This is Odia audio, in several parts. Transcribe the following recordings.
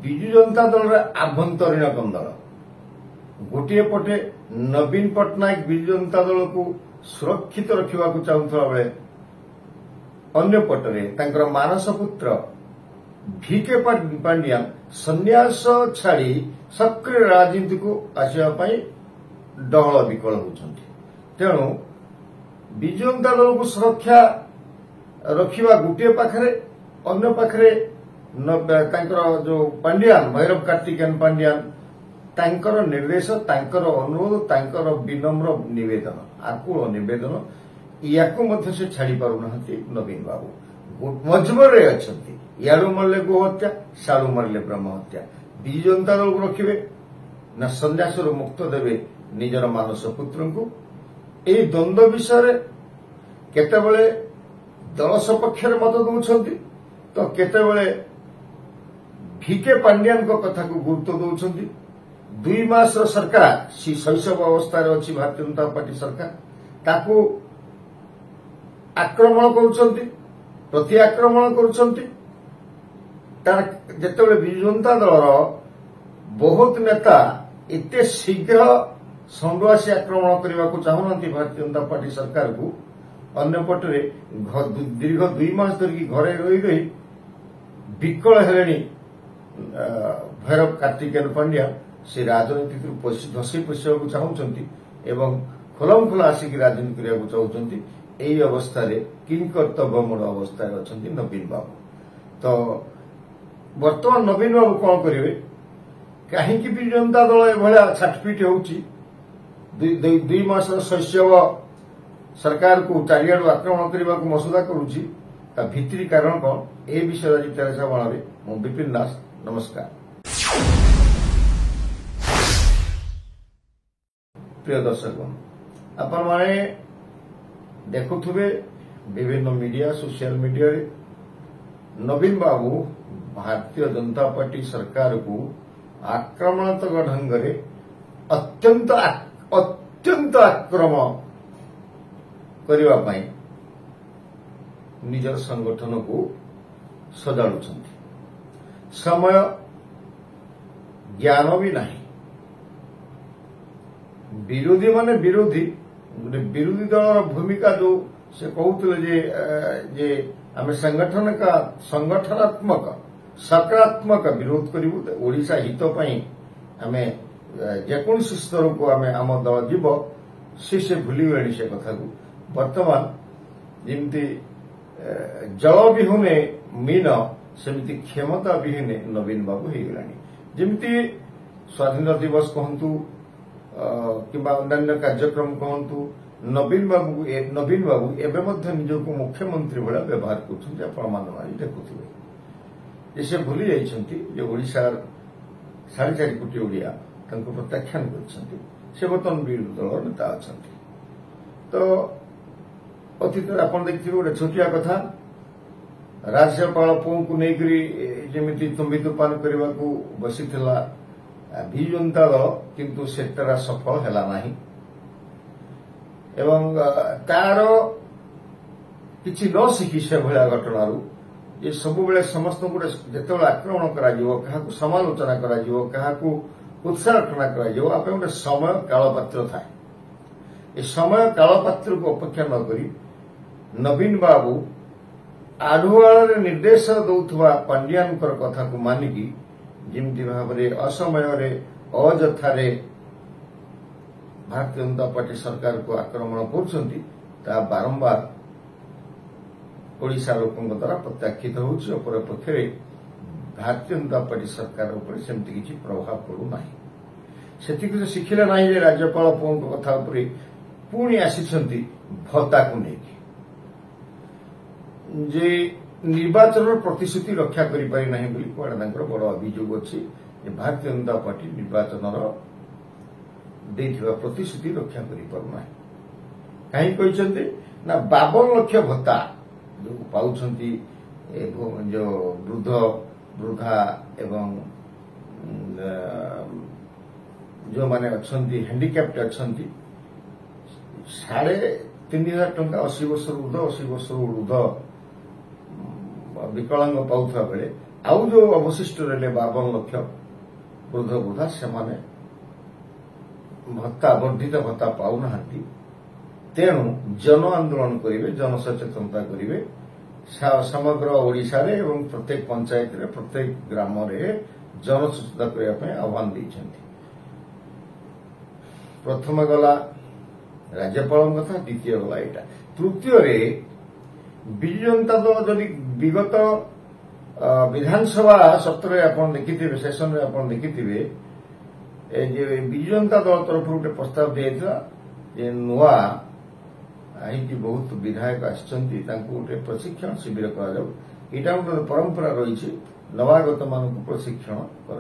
ବିଜୁ ଜନତା ଦଳର ଆଭ୍ୟନ୍ତରୀଣ କନ୍ଦଳ। ଗୋଟିଏ ପଟେ ନବୀନ ପଟ୍ଟନାୟକ ବିଜୁ ଜନତା ଦଳକୁ ସୁରକ୍ଷିତ ରଖିବାକୁ ଚାହୁଁଥିବା ବେଳେ ଅନ୍ୟପଟରେ ତାଙ୍କର ମାନସ ପୁତ୍ର ଭିକେ ପାଣ୍ଡିଆନ ସନ୍ନ୍ୟାସ ଛାଡ଼ି ସକ୍ରିୟ ରାଜନୀତିକୁ ଆସିବା ପାଇଁ ଡହଳ ବିକଳ ହେଉଛନ୍ତି। ତେଣୁ ବିଜୁ ଜନତା ଦଳକୁ ସୁରକ୍ଷା ରଖିବା ଗୋଟିଏ ପାଖରେ, ଅନ୍ୟ ପାଖରେ ତାଙ୍କର ଯୋଉ ପାଣ୍ଡିଆନ ଭୈରବ କାର୍ତ୍ତିକେୟନ ପାଣ୍ଡିଆନ ତାଙ୍କର ନିର୍ଦ୍ଦେଶ, ତାଙ୍କର ଅନୁରୋଧ, ତାଙ୍କର ବିନମ୍ର ନିବେଦନ, ଆକୁଳ ନିବେଦନ, ୟାକୁ ମଧ୍ୟ ସେ ଛାଡ଼ି ପାରୁନାହାନ୍ତି ନବୀନ ବାବୁ। ମଜବୁରରେ ଅଛନ୍ତି। ଇଆଡୁ ମରିଲେ ଗୋ ହତ୍ୟା, ସାଡୁ ମରିଲେ ବ୍ରହ୍ମ ହତ୍ୟା। ବିଜୁ ଜନତା ଦଳକୁ ରଖିବେ ନା ସନ୍ନ୍ୟାସରୁ ମୁକ୍ତ ଦେବେ ନିଜର ମାନସ ପୁତ୍ରଙ୍କୁ? ଏହି ଦ୍ୱନ୍ଦ୍ୱ ବିଷୟରେ କେତେବେଳେ ଦଳ ସପକ୍ଷରେ ମତ ଦେଉଛନ୍ତି ତ କେତେବେଳେ ଭିକେ ପାଣ୍ଡିଆନଙ୍କ କଥାକୁ ଗୁରୁତ୍ୱ ଦେଉଛନ୍ତି। 2 ମାସର ସରକାର, ଶୈଶବ ଅବସ୍ଥାରେ ଅଛି ଭାରତୀୟ ଜନତା ପାର୍ଟି ସରକାର, ତାକୁ ଆକ୍ରମଣ କରୁଛନ୍ତି, ପ୍ରତି ଆକ୍ରମଣ କରୁଛନ୍ତି। ତାର ଯେତେବେଳେ ବିଜୁ ଜନତା ଦଳର ବହୁତ ନେତା ଏତେ ଶୀଘ୍ର ଷଣ୍ଢୁଆସି ଆକ୍ରମଣ କରିବାକୁ ଚାହୁଁନାହାନ୍ତି ଭାରତୀୟ ଜନତା ପାର୍ଟି ସରକାରକୁ, ଅନ୍ୟପଟରେ ଦୀର୍ଘ 2 ମାସ ଧରିକି ଘରେ ରହି ରହି ବିକଳ ହେଲେଣି ଭୈରବ କାର୍ତ୍ତିକେୟନ ପାଣ୍ଡିଆ। ସେ ରାଜନୀତିରୁ ଧସି ପଶିବାକୁ ଚାହୁଁଛନ୍ତି ଏବଂ ଖୋଲମଖୋଲା ଆସିକି ରାଜନୀତି କରିବାକୁ ଚାହୁଁଛନ୍ତି। ଏହି ଅବସ୍ଥାରେ କିଂକର୍ତ୍ତବ୍ୟମୂଳ ଅବସ୍ଥାରେ ଅଛନ୍ତି ନବୀନ ବାବୁ। ତ ବର୍ତ୍ତମାନ ନବୀନ ବାବୁ କଣ କରିବେ? କାହିଁକି ବିଜୁ ଜନତା ଦଳ ଏଭଳିଆ ଛାଟପିଟ ହେଉଛି, 2 ମାସର ଶୈଶବ ସରକାରକୁ ଚାରିଆଡୁ ଆକ୍ରମଣ କରିବାକୁ ମସୁଦା କରୁଛି, ତା ଭିତ୍ତି କାରଣ କଣ? ଏ ବିଷୟରେ ଆଜି ତେରସା ବଳରେ ମୁଁ ବିପିନ ଦାସ। ନମସ୍କାର। ପ୍ରିୟ ଦର୍ଶକ, ଆପଣମାନେ ଦେଖୁଥିବେ ବିଭିନ୍ନ ମିଡିଆ, ସୋସିଆଲ ମିଡିଆରେ ନବୀନ ବାବୁ ଭାରତୀୟ ଜନତା ପାର୍ଟି ସରକାରକୁ ଆକ୍ରମଣାତ୍ମକ ଢଙ୍ଗରେ ଅତ୍ୟନ୍ତ ଆକ୍ରମଣ କରିବା ପାଇଁ ନିଜର ସଂଗଠନକୁ ସଜାଡୁଛନ୍ତି। ସମୟ ଜ୍ଞାନ ବି ନାହିଁ। ବିରୋଧୀ ମାନେ ବିରୋଧୀ, ଗୋଟେ ବିରୋଧୀ ଦଳର ଭୂମିକା ଯୋଉ ସେ କହୁଥିଲେ ଯେ ଆମେ ସଂଗଠନାତ୍ମକ ସକାରାତ୍ମକ ବିରୋଧ କରିବୁ, ଓଡ଼ିଶା ହିତ ପାଇଁ ଆମେ ଯେକୌଣସି ସ୍ତରକୁ ଆମ ଦଳ ଯିବ, ସେ ଭୁଲିଗଲେଣି ସେ କଥାକୁ। ବର୍ତ୍ତମାନ ଯେମିତି ଜଳ ବିହୁନେ ମୀନ, ସେମିତି କ୍ଷମତା ବିହୀନେ ନବୀନ ବାବୁ ହେଇଗଲାଣି। ଯେମିତି ସ୍ୱାଧୀନତା ଦିବସ କହନ୍ତୁ କିମ୍ବା ଅନ୍ୟାନ୍ୟ କାର୍ଯ୍ୟକ୍ରମ କହନ୍ତୁ, ନବୀନ ବାବୁ ଏବେ ମଧ୍ୟ ନିଜକୁ ମୁଖ୍ୟମନ୍ତ୍ରୀ ଭଳିଆ ବ୍ୟବହାର କରୁଛନ୍ତି। ଆପଣମାନେ ଦେଖୁଥିବେ ଯେ ସେ ଭୁଲି ଯାଇଛନ୍ତି ଯେ ଓଡ଼ିଶାର 4.5 କୋଟି ଓଡ଼ିଆ ତାଙ୍କୁ ପ୍ରତ୍ୟାଖ୍ୟାନ କରିଛନ୍ତି। ସେ ବର୍ତ୍ତମାନ ବିରୋଧୀ ଦଳର ନେତା ଅଛନ୍ତି। ତ ଅତୀତରେ ଆପଣ ଦେଖିଥିବେ ଗୋଟେ ଛୋଟିଆ କଥା, ରାଜ୍ୟପାଳ ପୁଅଙ୍କୁ ନେଇକରି ଯେମିତି ତୁମ୍ବି ତୁପାନ କରିବାକୁ ବସିଥିଲା ବିଜୁ ଜନତା ଦଳ, କିନ୍ତୁ ସେଟା ସଫଳ ହେଲା ନାହିଁ ଏବଂ ତାର କିଛି ନ ଶିଖି ସେଭଳିଆ ଘଟଣାରୁ ଯେ ସବୁବେଳେ ସମସ୍ତଙ୍କୁ ଯେତେବେଳେ ଆକ୍ରମଣ କରାଯିବ, କାହାକୁ ସମାଲୋଚନା କରାଯିବ, କାହାକୁ ଉତ୍ସାହନା କରାଯିବ, ଆପଣ ଗୋଟେ ସମୟ କାଳପାତ୍ର ଥାଏ। ଏ ସମୟ କାଳପାତ୍ରକୁ ଅପେକ୍ଷା ନ କରି ନବୀନ ବାବୁ ଆଢୁଆଳରେ ନିର୍ଦ୍ଦେଶ ଦେଉଥିବା ପାଣ୍ଡିଆନଙ୍କର କଥାକୁ ମାନିକି ଯେମିତି ଭାବରେ ଅସମୟରେ ଅଯଥାରେ ଭାରତୀୟ ଜନତା ପାର୍ଟି ସରକାରକୁ ଆକ୍ରମଣ କରୁଛନ୍ତି, ତାହା ବାରମ୍ବାର ଓଡ଼ିଶା ଲୋକଙ୍କ ଦ୍ୱାରା ପ୍ରତ୍ୟାଖ୍ୟାତ ହେଉଛି। ଅପରପକ୍ଷରେ ଭାରତୀୟ ଜନତା ପାର୍ଟି ସରକାର ଉପରେ ସେମିତି କିଛି ପ୍ରଭାବ ପଡୁନାହିଁ। ସେତିକି ସେ ଶିଖିଲେ ନାହିଁ ଯେ ରାଜ୍ୟପାଳ ପୁଅଙ୍କ କଥା ଉପରେ ପୁଣି ଆସିଛନ୍ତି ଭତ୍ତାକୁ ନେଇକି, ଯେ ନିର୍ବାଚନର ପ୍ରତିଶ୍ରୁତି ରକ୍ଷା କରିପାରି ନାହିଁ ବୋଲି କୁଆଡେ ତାଙ୍କର ବଡ଼ ଅଭିଯୋଗ ଅଛି ଯେ ଭାରତୀୟ ଜନତା ପାର୍ଟି ନିର୍ବାଚନର ଦେଇଥିବା ପ୍ରତିଶ୍ରୁତି ରକ୍ଷା କରିପାରୁନାହିଁ। କାହିଁକି କହିଛନ୍ତି ନା 52 ଲକ୍ଷ ଭତ୍ତା ଯୋଉ ପାଉଛନ୍ତି ଯୋଉ ବୃଦ୍ଧା ଏବଂ ଯେଉଁମାନେ ଅଛନ୍ତି ହ୍ୟାଣ୍ଡିକ୍ୟାପ୍ଟ ଅଛନ୍ତି, 3,500 ଟଙ୍କା 80 ବର୍ଷରୁ ଉର୍ଦ୍ଧ୍ୱ ବିକଳାଙ୍ଗ ପାଉଥିବା ବେଳେ आउ जो अवशिष्ट रहे 52 लक्ष वृद्ध वृद्धा से भत्ता वर्धित भत्ता पाऊना तेणु जन आंदोलन करेंगे जनसचेतनता करेंगे समग्र ओडिशा रे एवं प्रत्येक पंचायत रे प्रत्येक ग्राम रे जनसचेतनता करने आह्वान देते। प्रथम गला राज्यपाल कथा द्वितीय गला यहाँ तृतीय विजु जनता दल जदि विगत विधानसभा सत्र आप देखिथे सेसन रे आप देखिथे विजु जनता दल तरफ गोटे प्रस्ताव दिया नुआ बहुत विधायक गोटे प्रशिक्षण शिविर कर गोटे परंपरा रही नवागत मान प्रशिक्षण कर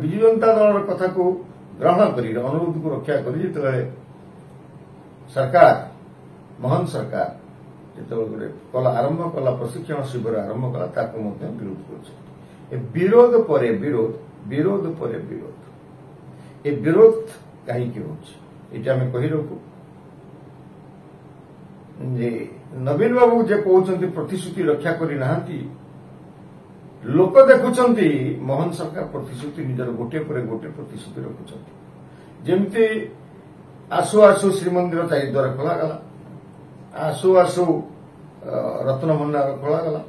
विजु जनता दल कथा को ग्रहण कर अनुरोध को रक्षा कर सरकार मोहन सरकार जो कला आरंभ कला प्रशिक्षण शिविर आरंभ कला विरोध कर विरोध पर विरोध विरोध पर विरोध ये विरोध कहीं होता आम कही रखू नवीन बाबू जे कहते प्रतिश्रुति रक्षा करना लोक देखुं मोहन सरकार प्रतिश्रुति निजर गोटे पर गोटे प्रतिश्रुति रखुंट जमती आसु आसु श्रीमंदिर चारिद्वार खोलागला आसु आसु रत्न भंडार खोलागला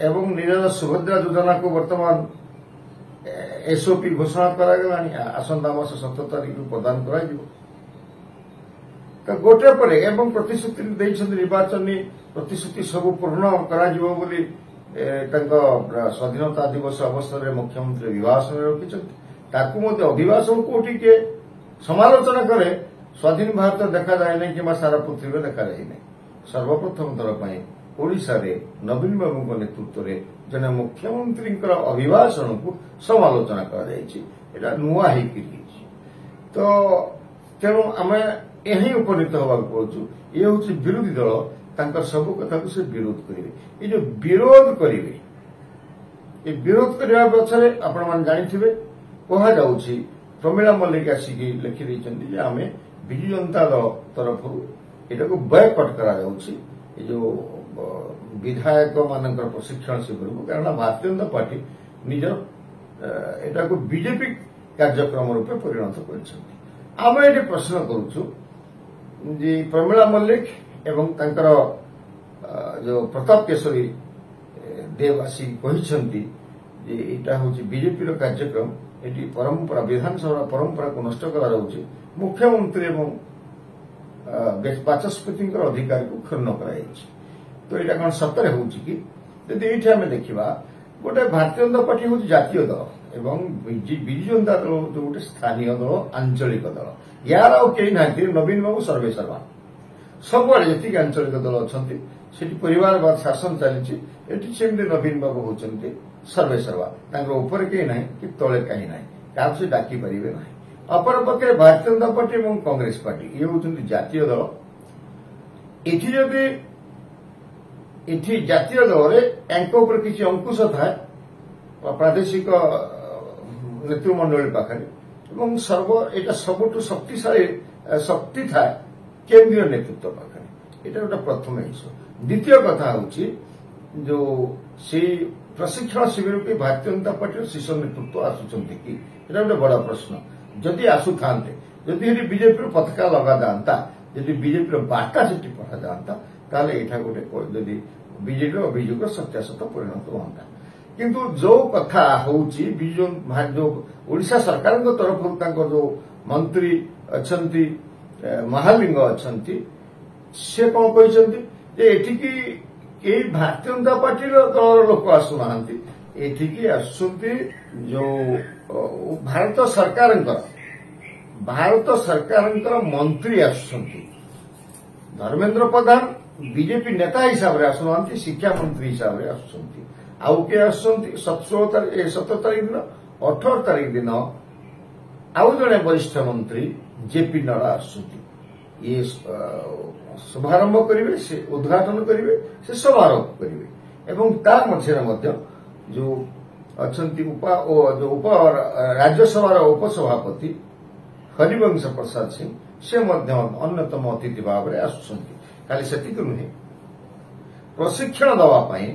एवं निरज सुभद्रा योजना को वर्तमान एसओपी घोषणा करागला आसंता मास 17 तारिख प्रदान कर गोटे पर एवं प्रतिश्रुति निर्वाचन प्रतिश्रुति सब पूर्ण कर स्वाधीनता दिवस अवसर में मुख्यमंत्री अभिभाषण रखिंट अभिभाषण कोटि किए समालोचना करे स्वाधीन भारत देखा जाए नहीं कि सारा पृथ्वी में देखा जाए नहीं सर्वप्रथम थर ओडिशा रे नवीन बाबू नेतृत्व में जने मुख्यमंत्री अभिभाषण को समालोचना कर नुआ तो तेणु आम यही उपनीत होगा पड़ू ये हूँ विरोधी दल तांकर सब कथा को से विरोध करेंगे ये जो विरोध करेंगे ये विरोध करने पछरे आपण मान जानिथिबे कहा जाउछि प्रमिला मल्लिक आसिकी लिखि दैछन्ति आम विजु जनता दल तरफ एटा को बयकट करा जाउछि ये जो विधायक मानकर प्रशिक्षण शिविर को कारण भारतीय जनता पार्टी निजर एटा को बीजेपी कार्यक्रम रूपे परिणत करिसथि आम ये प्रश्न करूछु जे प्रमिला मल्लिक एवं तांकर जो प्रताप केशरी देव आसी कहते यहाँ हूँ बीजेपी कार्यक्रम ये परंपरा विधानसभा परंपरा को नष्ट करा मुख्यमंत्री एवं बाचस्पति अधिकार को क्षुण्ण कर तो यहाँ कौन सतरे हो ये आम देखा गोटे भारतीय जनता पार्टी हूँ जातीय दल एवं विजु जनता दल जो गोटे स्थानीय दल आंचलिक दल यार आई ना नवीन बाबू सर्वेसर्वा सबुआड़े जी आंचलिक दल अच्छा परिवारवाद शासन चली नवीन बाबू होती सर्वेसर्वा ऊपर कहीं ना कि तले कहीं ना क्या से डाकी पारे ना अपर पक्षे भारतीय जनता पार्टी और कांग्रेस पार्टी ये हूँ जातीय दल ये जातीय दल ऊपर किसी अंकुश थाए प्रादेशिक नेतृमंडल पाखे सर्व यहाँ सबुठ शक्तिशाली शक्ति थाए केंद्रीय नेतृत्व पाखे यहाँ गोटे प्रथम इश्यू द्वितीय कथा हूँ जो से प्रशिक्षण शिविर की भारतीय जनता पार्टी शीर्ष नेतृत्व आसुंच कि गोटे बड़ प्रश्न जदि आसु था जदि बीजेपी पताका लगा जाता जदि बीजेपी बार्ता से पठा जाता ताले यहाँ गोटे जदि बीजेपी अभियोग सत्यासत परिणत होता किंतु जो कथा हूँ जो ओडिशा सरकार तरफ जो मंत्री अच्छा महालिंग अच्छा से कौन कहते भारतीय जनता पार्टी दल लोक आसुना एठिकी आसुंती जो भारत सरकार मंत्री आसुंती धर्मेंद्र प्रधान बीजेपी नेता हिसाब से आसुना शिक्षा मंत्री हिसाब से आसुंती आउ किए आसुंती 17 तारीख दिन 18 तारीख दिन आउ जड़े वरिष्ठ मंत्री जेपी नड्डा आसुंती ये शुभारंभ करेंगे से उद्घाटन करेंगे से समारोह करेंगे एवं तार मध्य जो अच्छा उप राज्यसभा उपसभापति हरिवंश प्रसाद सिंह से अन्यतम अतिथि भाव में आसुंच खाली से नुहे प्रशिक्षण दवापाई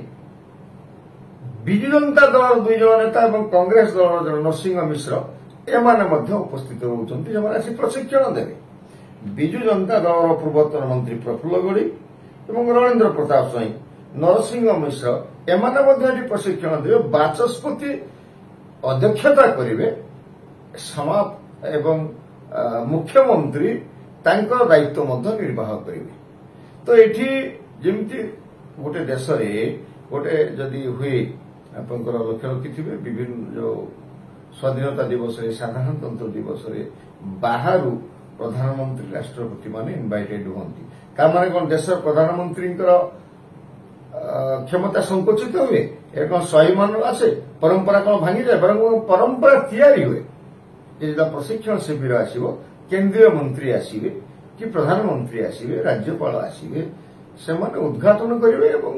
ବିଜୁ ଜନତା ଦଳର 2 ଜଣ ନେତା ଏବଂ କଂଗ୍ରେସ ଦଳର ଜଣେ ନରସିଂହ ମିଶ୍ର ଏମାନେ ମଧ୍ୟ ଉପସ୍ଥିତ ରହୁଛନ୍ତି, ଯେଉଁମାନେ ଆସି ପ୍ରଶିକ୍ଷଣ ଦେବେ। ବିଜୁ ଜନତା ଦଳର ପୂର୍ବତନ ମନ୍ତ୍ରୀ ପ୍ରଫୁଲ୍ଲ ଗଡି ଏବଂ ରଣେନ୍ଦ୍ର ପ୍ରତାପ ସ୍ୱାଇଁ, ନରସିଂହ ମିଶ୍ର ଏମାନେ ମଧ୍ୟ ଏଠି ପ୍ରଶିକ୍ଷଣ ଦେବେ। ବାଚସ୍ପତି ଅଧ୍ୟକ୍ଷତା କରିବେ ଏବଂ ମୁଖ୍ୟମନ୍ତ୍ରୀ ତାଙ୍କର ଦାୟିତ୍ୱ ମଧ୍ୟ ନିର୍ବାହ କରିବେ। ତ ଏଠି ଯେମିତି ଗୋଟେ ଦେଶରେ ଗୋଟେ ଯଦି ହୁଏ, ଆପଣଙ୍କର ଲକ୍ଷ୍ୟ ରଖିଥିବେ ବିଭିନ୍ନ ଯୋଉ ସ୍ୱାଧୀନତା ଦିବସରେ, ସାଧାରଣତନ୍ତ୍ର ଦିବସରେ ବାହାରୁ ପ୍ରଧାନମନ୍ତ୍ରୀ ରାଷ୍ଟ୍ରପତି ମାନେ ଇନଭାଇଟେଡ୍ ହୁଅନ୍ତି। ତାମାନେ କଣ ଦେଶର ପ୍ରଧାନମନ୍ତ୍ରୀଙ୍କର କ୍ଷମତା ସଂକୁଚିତ ହୁଏ? ଏ କଣ ସ୍ୱାଭିମାନ ଆସେ? ପରମ୍ପରା କଣ ଭାଙ୍ଗିଯାଏ? ବରଂ ପରମ୍ପରା ତିଆରି ହୁଏ ଯେ ଯେତେବେଳେ ପ୍ରଶିକ୍ଷଣ ଶିବିର ଆସିବ, କେନ୍ଦ୍ରୀୟ ମନ୍ତ୍ରୀ ଆସିବେ କି ପ୍ରଧାନମନ୍ତ୍ରୀ ଆସିବେ, ରାଜ୍ୟପାଳ ଆସିବେ, ସେମାନେ ଉଦ୍ଘାଟନ କରିବେ ଏବଂ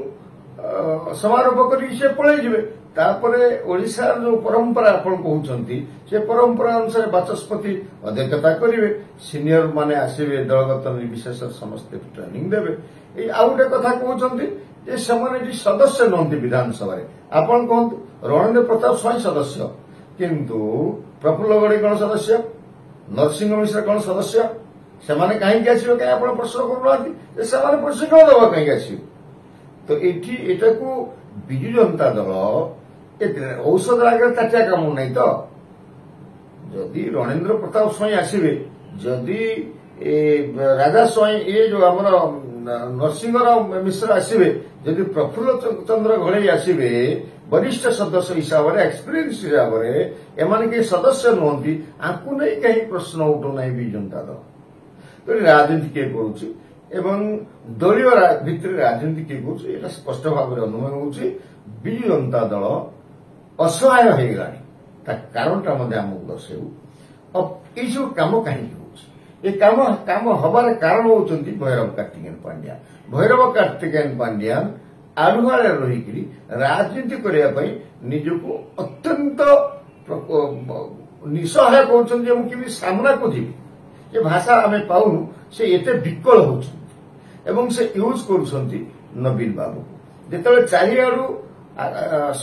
ସମାରୋହ କରିକି ସେ ପଳେଇଯିବେ। ତାପରେ ଓଡ଼ିଶାର ଯୋଉ ପରମ୍ପରା ଆପଣ କହୁଛନ୍ତି, ସେ ପରମ୍ପରା ଅନୁସାରେ ବାଚସ୍ପତି ଅଧ୍ୟକ୍ଷତା କରିବେ, ସିନିୟର ମାନେ ଆସିବେ, ଦଳଗତ ନିର୍ବିଶେଷରେ ସମସ୍ତେ ଟ୍ରେନିଂ ଦେବେ। ଏଇ ଆଉ ଗୋଟେ କଥା କହୁଛନ୍ତି ଯେ ସେମାନେ ଏଠି ସଦସ୍ୟ ନୁହନ୍ତି ବିଧାନସଭାରେ। ଆପଣ କୁହନ୍ତୁ, ରଣେନ୍ଦ୍ର ପ୍ରତାପ ସ୍ୱାଇଁ ସଦସ୍ୟ, କିନ୍ତୁ ପ୍ରଫୁଲ୍ଲ ଗଡି କଣ ସଦସ୍ୟ? ନରସିଂହ ମିଶ୍ର କଣ ସଦସ୍ୟ? ସେମାନେ କାହିଁକି ଆସିବେ? କାହିଁ ଆପଣ ପ୍ରଶ୍ନ କରୁନାହାନ୍ତି ଯେ ସେମାନେ ପ୍ରଶିକ୍ଷଣ ଦେବା କାହିଁକି ଆସିବେ? ତ ଏଠି ଏଟାକୁ ବିଜୁ ଜନତା ଦଳ ଔଷଧ ଆଗରେ ତାଟିଆ କାମ ନାହିଁ। ତ ଯଦି ରଣେନ୍ଦ୍ର ପ୍ରତାପ ସ୍ୱାଇଁ ଆସିବେ, ଯଦି ରାଜା ସ୍ୱାଇଁ ଏ ଯୋଉ ଆମର ନରସିଂହରାव ମିଶ୍ର ଆସିବେ, ଯଦି ପ୍ରଫୁଲ୍ଲ ଚନ୍ଦ୍ର ଘଡ଼େଇ ଆସିବେ ବରିଷ୍ଠ ସଦସ୍ୟ ହିସାବରେ, ଏକ୍ସପିରିଏନ୍ସ ହିସାବରେ, ଏମାନେ କେହି ସଦସ୍ୟ ନୁହନ୍ତି, ଆଙ୍କୁ ନେଇ କାହିଁ ପ୍ରଶ୍ନ ଉଠୁନାହିଁ ବିଜୁ ଜନତା ଦଳ? ରାଜନୀତି କିଏ କରୁଛି ଏବଂ ଦଳୀୟ ଭିତରେ ରାଜନୀତି କିଏ କରୁଛି, ଏଇଟା ସ୍ପଷ୍ଟ ଭାବରେ ଅନୁଭବ ହେଉଛି ବିଜୁ ଜନତା ଦଳ ଅସହାୟ ହେଇଗଲାଣି। ତା କାରଣଟା ମଧ୍ୟ ଆମକୁ ଦର୍ଶାଇବୁ। ଏଇସବୁ କାମ କାହିଁକି ହଉଛି? ଏ କାମ ହବାର କାରଣ ହଉଛନ୍ତି ଭୈରବ କାର୍ତ୍ତିକେୟନ ପାଣ୍ଡିଆନ। ଭୈରବ କାର୍ତ୍ତିକେୟନ ପାଣ୍ଡିଆନ ଆଢୁଆଳରେ ରହିକରି ରାଜନୀତି କରିବା ପାଇଁ ନିଜକୁ ଅତ୍ୟନ୍ତ ନିଃସହାୟ କରୁଛନ୍ତି ଯେ ମୁଁ କେମିତି ସାମ୍ନାକୁ ଯିବି, ଯେ ଭାଷା ଆମେ ପାଉନୁ, ସେ ଏତେ ବିକଳ ହଉଛନ୍ତି ଏବଂ ସେ ୟୁଜ୍ କରୁଛନ୍ତି ନବୀନ ବାବୁକୁ। ଯେତେବେଳେ ଚାରିଆଡୁ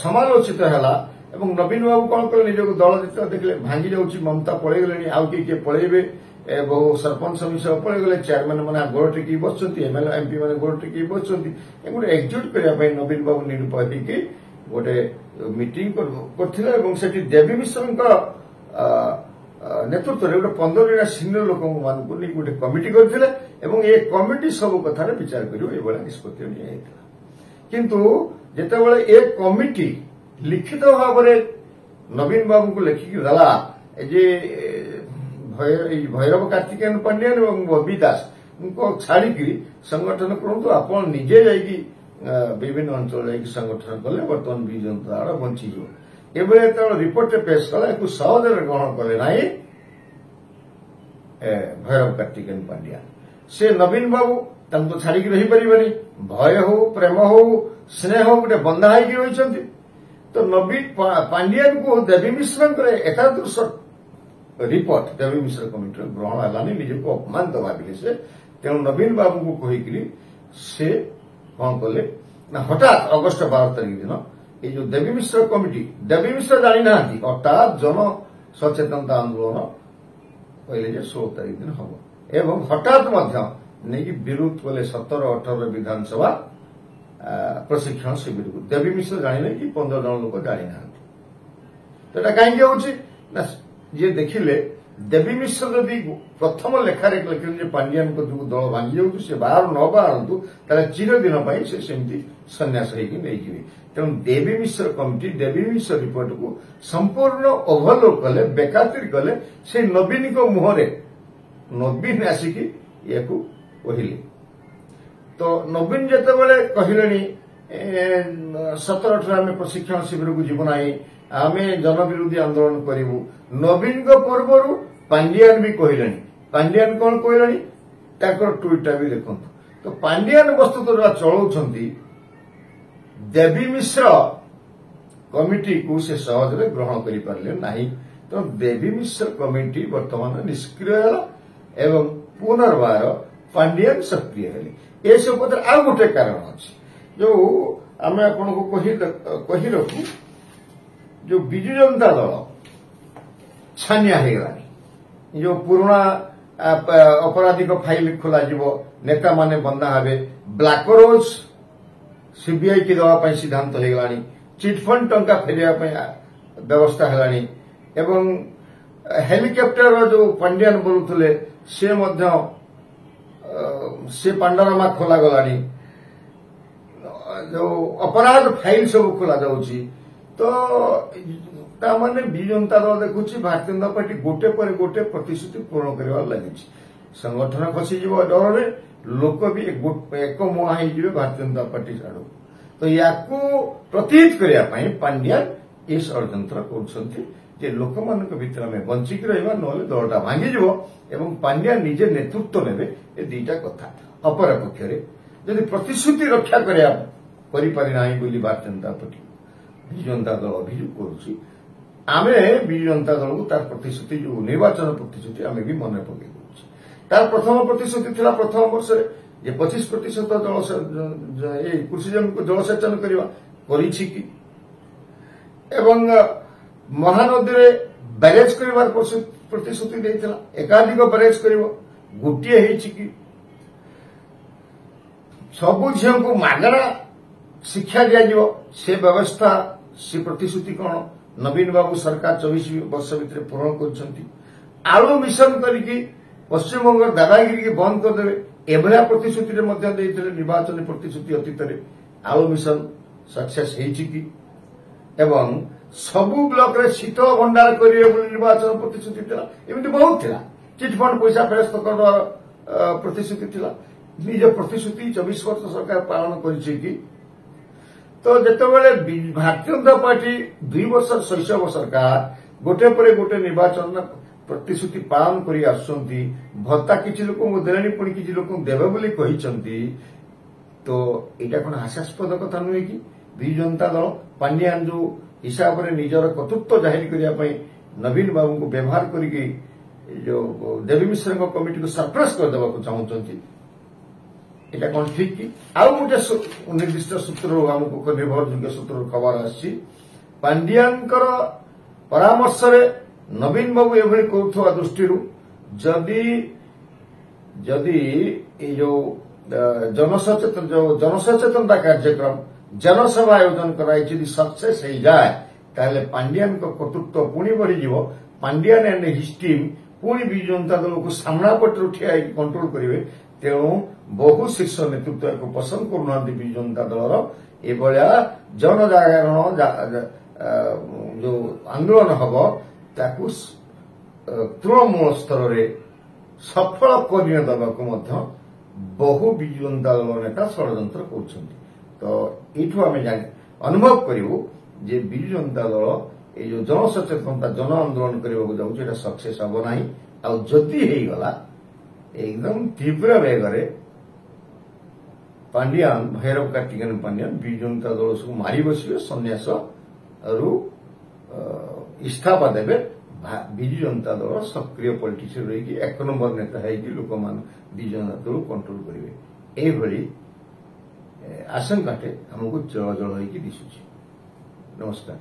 ସମାଲୋଚିତ ହେଲା ଏବଂ ନବୀନ ବାବୁ କଣ କଲେ, ନିଜକୁ ଦଳ ଯେତେବେଳେ ଦେଖିଲେ ଭାଙ୍ଗି ଯାଉଛି, ମମତା ପଳେଇଗଲେଣି, ଆଉ କିଏ ପଳେଇବେ, ବହୁ ସରପଞ୍ଚ ମିଶ୍ର ପଳେଇଗଲେ, ଚେୟାରମ୍ୟାନ ମାନେ ଗୋଡ଼ ଟେକିକି ବସୁଛନ୍ତି, ଏମଏଲଏ ଏମ୍ପି ମାନେ ଗୋଡ଼ ଟେକିକି ବସୁଛନ୍ତି। ଗୋଟେ ଏକଜୁଟ କରିବା ପାଇଁ ନବୀନ ବାବୁ ନିରୁପାୟ ହେଇକି ଗୋଟେ ମିଟିଂ କରିଥିଲେ ଏବଂ ସେଠି ଦେବୀ ମିଶ୍ରଙ୍କ ନେତୃତ୍ୱରେ ଗୋଟେ 15 ଜଣ ସିନିୟର ଲୋକମାନଙ୍କୁ ନେଇ ଗୋଟେ କମିଟି କରିଥିଲେ ଏବଂ ଏ କମିଟି ସବୁ କଥାରେ ବିଚାର କରିବ, ଏଭଳିଆ ନିଷ୍ପତ୍ତି ନିଆଯାଇଥିଲା। କିନ୍ତୁ ଯେତେବେଳେ ଏ କମିଟି ଲିଖିତ ଭାବରେ ନବୀନ ବାବୁଙ୍କୁ ଲେଖିକି ଦେଲା ଯେ ଭୈରବ କାର୍ତ୍ତିକେୟନ ପାଣ୍ଡିଆନ ଏବଂ ବବି ଦାସଙ୍କୁ ଛାଡ଼ିକିରି ସଂଗଠନ କରନ୍ତୁ, ଆପଣ ନିଜେ ଯାଇକି ବିଭିନ୍ନ ଅଞ୍ଚଳ ଯାଇକି ସଂଗଠନ କଲେ ବର୍ତ୍ତମାନ ବିଜୁ ଜନତା ଦଳ ବଞ୍ଚିଯିବ। ଏଭଳି ଯେତେବେଳେ ରିପୋର୍ଟରେ ପେଶ କଲା, ଏହାକୁ ସହଜରେ ଗ୍ରହଣ କଲେ ନାହିଁ ଭୈରବ କାର୍ତ୍ତିକେୟନ ପାଣ୍ଡିଆନ। ସେ ନବୀନ ବାବୁ ତାଙ୍କୁ ଛାଡ଼ିକି ରହିପାରିବେନି, ଭୟ ହଉ, ପ୍ରେମ ହଉ, ସ୍ନେହ ହଉ, ଗୋଟେ ବନ୍ଧା ହେଇକି ରହିଛନ୍ତି। ତ ନବୀନ ପାଣ୍ଡିଆନଙ୍କୁ ଦେବୀ ମିଶ୍ରଙ୍କର ଏକାଦୃଶ ରିପୋର୍ଟ ଦେବୀ ମିଶ୍ର କମିଟିର ଗ୍ରହଣ ହେଲାନି, ନିଜକୁ ଅପମାନିତ ଭାବିଲେ ସେ। ତେଣୁ ନବୀନ ବାବୁଙ୍କୁ କହିକିରି ସେ କଣ କଲେ ନା, ହଠାତ୍ ଅଗଷ୍ଟ 12 ତାରିଖ ଦିନ এই যে দেবী মিশ্র কমিটি, দেবী মিশ্র জানি না হঠাৎ জন সচেতনতা আন্দোলন কহিলে যে 16 তারিখ দিন হব এবং হঠাৎ মধ্য নেই বিরোধ কলে 17-18 বিধানসভা প্রশিক্ষণ শিবির দেবী মিশ্র জানি না কি 15 জন লোক জানি না। তো এটা কাহিঁকি হচ্ছে না, যে দেখিলে দেবী মিশ্র যদি প্রথম লেখারে লেখিলে যে পাণ্ডিয়ানଙ୍କ ଯୋଗୁ ଦଳ ଭାଙ୍ଗି ଯାଉଛି, ସେ ବାହାରୁ ନ ବାହାରନ୍ତୁ, ତାହେଲେ ଚିରଦିନ ପାଇଁ ସେ ସେମିତି ସନ୍ନ୍ୟାସ ହେଇକି ନେଇଯିବେ। ତେଣୁ ଦେବୀ ମିଶ୍ର କମିଟି ଦେବୀ ମିଶ୍ର ରିପୋର୍ଟକୁ ସମ୍ପୂର୍ଣ୍ଣ ଓଭରଲୋକ କଲେ, ବେଖାତିର କଲେ। ସେ ନବୀନଙ୍କ ମୁହଁରେ ନବୀନ ଆସିକି ୟାକୁ କହିଲେ। ତ ନବୀନ ଯେତେବେଳେ କହିଲେଣି 17-18 ଆମେ ପ୍ରଶିକ୍ଷଣ ଶିବିରକୁ ଯିବୁ ନାହିଁ, ଆମେ ଜନବିରୋଧୀ ଆନ୍ଦୋଳନ କରିବୁ, ନବୀନଙ୍କ ପୂର୍ବରୁ ପାଣ୍ଡିଆନ ବି କହିଲେଣି। ପାଣ୍ଡିଆନ କଣ କହିଲେଣି ତାଙ୍କର ଟ୍ୱିଟଟା ବି ଦେଖନ୍ତୁ। ତ ପାଣ୍ଡିଆନ ବସ୍ତୁତ ଯାହା ଚଳାଉଛନ୍ତି ଦେବୀ ମିଶ୍ର କମିଟିକୁ ସେ ସହଜରେ ଗ୍ରହଣ କରିପାରିଲେ ନାହିଁ। ତ ଦେବୀ ମିଶ୍ର କମିଟି ବର୍ତ୍ତମାନ ନିଷ୍କ୍ରିୟ ହେଲା ଏବଂ ପୁନର୍ବାର ପାଣ୍ଡିଆନ ସକ୍ରିୟ ହେଲେ। ଏସବୁ କଥା ଆଉ ଗୋଟେ କାରଣ ଅଛି, ଯୋଉ आम आपन को कही रखू जो विजु जनता दल छानिया हो गलानी जो पुराना अपराधिक फाइल खोल नेता माने बंदा हे ब्लैकरोज सीबीआई की दवाई सिद्धांत हो गलानी चिटफंड टंका फेरिया व्यवस्था है एवं हेलिकप्टर जो पांड्यान बोलुले से पांडरामा खोला गलानी जो अपराध फाइल सब खोला जाउची तो तामाने विजु जनता दल देखुची भारतीय जनता पार्टी गोटे पर गोटे प्रतिश्रुति पूर्ण करबार लगी संगठन खसीज डर लोक भी एक मुहा हो भारतीय जनता पार्टी आड़ तो या प्रतिहित करने पांड्यान ये षड्यंत्र कर लोक मान भीतर आम बंचिक रहा ना दलटा भांगी एवं पांड्यान निजे नेतृत्व ने ये दुईटा कथा अपर पक्ष जदि प्रतिश्रुति रक्षा करना भारतीय जनता पार्टी विजु जनता दल अभियोग करें विजु जनता दल को तार प्रतिश्रुति जो निर्वाचन प्रतिश्रुति आम भी मन पकई तार प्रथम प्रतिश्रुति थिला प्रथम वर्ष ये 25% कृषि जमी को जलसेचन करवा एवं महानदी में बैरेज कर प्रतिश्रुति देता एकाधिक बैरेज कर गोटे कि सबू झील को मागणा शिक्षा दिज्व से व्यवस्था से प्रतिश्रुति कौन नवीन बाबू सरकार 24 वर्ष भितर पूरण कर मिशन करके पश्चिमबंग दादागिरी की बंद करदे एभलिया प्रतिश्रुति निर्वाचन प्रतिश्रुति अतीत आलू मिशन सक्सेस एवं सबु ब्लॉक रे शीतल भंडार करेंगे निर्वाचन प्रतिश्रुति एमती बहुत थिला चिटफंड पैसा फेरस्त कर प्रतिश्रुति थिला निज प्रतिश्रुति 24 वर्ष सरकार पालन कर तो जितेबाला भारतीय जनता पार्टी 2 वर्ष शैशव सरकार गोटे पर गोटे निर्वाचन प्रतिश्रुति पालन कर आसुंती भत्ता किसी लोक देले पुणी किसी लोक देवे बोली कहते तो यहाँ कौन हास्यास्पद कथा नुहे कि विजु जनता दल पांड्यान जो हिसाब से निजर कर्तृत्व जाहिर करने नवीन बाबू को व्यवहार करके जो देवी मिश्र कमिटी को सरप्राइज करदेवा चाहते यहाँ कौन ठीक कि आउ गोटे निर्दिष्ट सूत्र आमको निर्भरयोग्य सूत्र खबर आसी पांड्यान परामर्श नवीन बाबू एभली करुवा दृष्टि जदि जो जनसचेतनता कार्यक्रम जनसभा आयोजन कराई सक्सेस हो जाए ताहले पांड्यान कर्तृत्व पुणी बढ़ीज पांड्यान एंड हिज टीम पुणी विजु जनता दल को सामना पटर ठिया कंट्रोल करेंगे तेणु बहु शीर्ष नेतृत्व को पसंद करूना विजु जनता दलर एभलिया जनजागरण जो आंदोलन हम ताकू तृणमूल स्तर में सफल कर देवाक बहु विजु जनता दल नेता षड्यंत्र कर तो यू आम अनुभव करूँ जे विजु जनता दल ये जो जनसचेतनता जन आंदोलन करने जाऊँ सक्सेस हम ना आदि होगला एकदम तीव्र वेगरे पांड्यान भैरव कार्तिकेयन पांड्यान विजु जनता दल सब मारी बसवे सन्यास इस्तीफा देवे विजु जनता दल सक्रिय पॉलिटिशियन रही 1 नंबर नेता है लोक मान विजु जनता दल कंट्रोल करेंगे यही आशंकाटे आमको जल जल हो दिशुची। नमस्कार।